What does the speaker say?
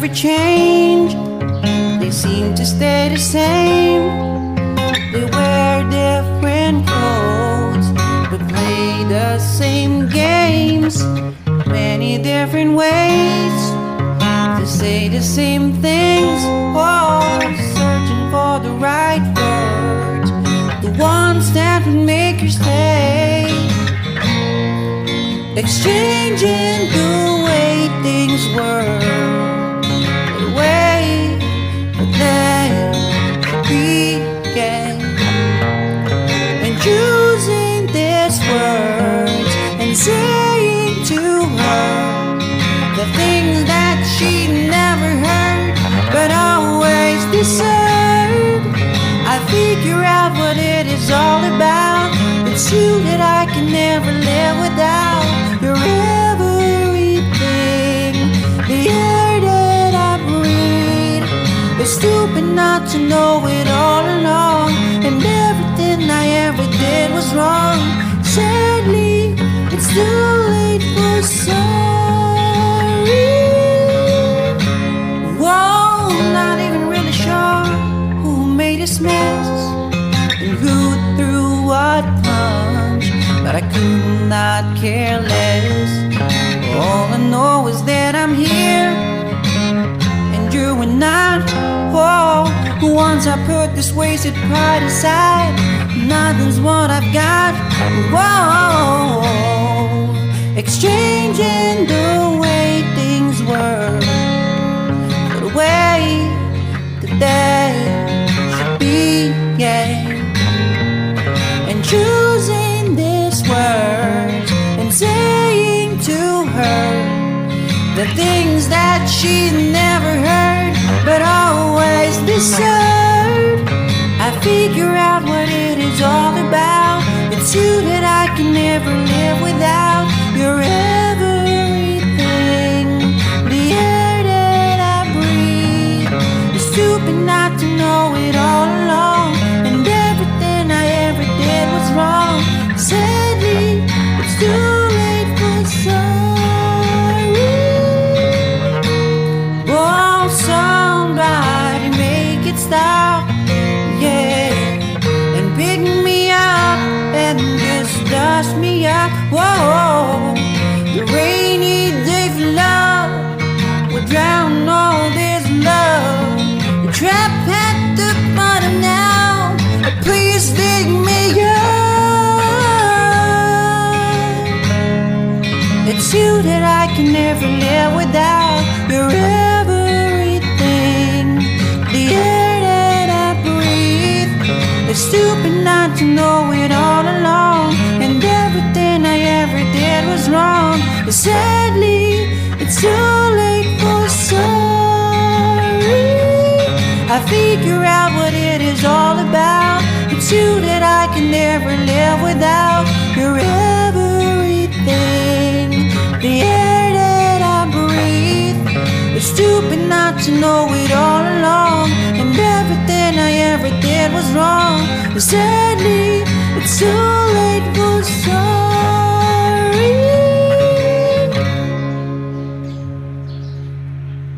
never change. They seem to stay the same. They wear different clothes, but play the same games. Many different ways to say the same things. Oh, searching for the right words, the ones that would make you stay. Exchanging the way things were, the way that they began, and choosing these words and saying to her the things that she never heard but always deserved. I figure out what it is all about. It's you that I can never live without. You're everything, the air that I breathe. It's stupid not to know it all along, and everything I ever did was wrong. Sadly, it's too late for sorry. Whoa, not even really sure who made this mess and who threw what punch, but I could not care less. All I know is that I'm here and you are not. Oh, once I put this wasted pride aside, nothing's what I've got. Whoa, exchanging the way things were for the way that they should be, yeah. And choosing these words and saying to her the things that she never heard but always deserved. I figure out what it is all about. It's you that I can never live without. You're everything, the air that I breathe. It's stupid not to know it all along, and everything I ever did was wrong. Sadly, it's too late for sorry. Oh, somebody make it stop, yeah, and pick me up and just dust me up. Whoa, the rainy day for love will drown all this love. The trap at the bottom now, please dig me up. It's you that I can never live without. You're everything, the air that I breathe. It's stupid not to know it all along, and everything I ever did was wrong. But sadly, it's too late for sorry. I figure out what it is all about. It's you that I can never live without. You're everything, the air that I breathe. It's stupid not to know it all along, and everything I ever did was wrong. But sadly, it's too late for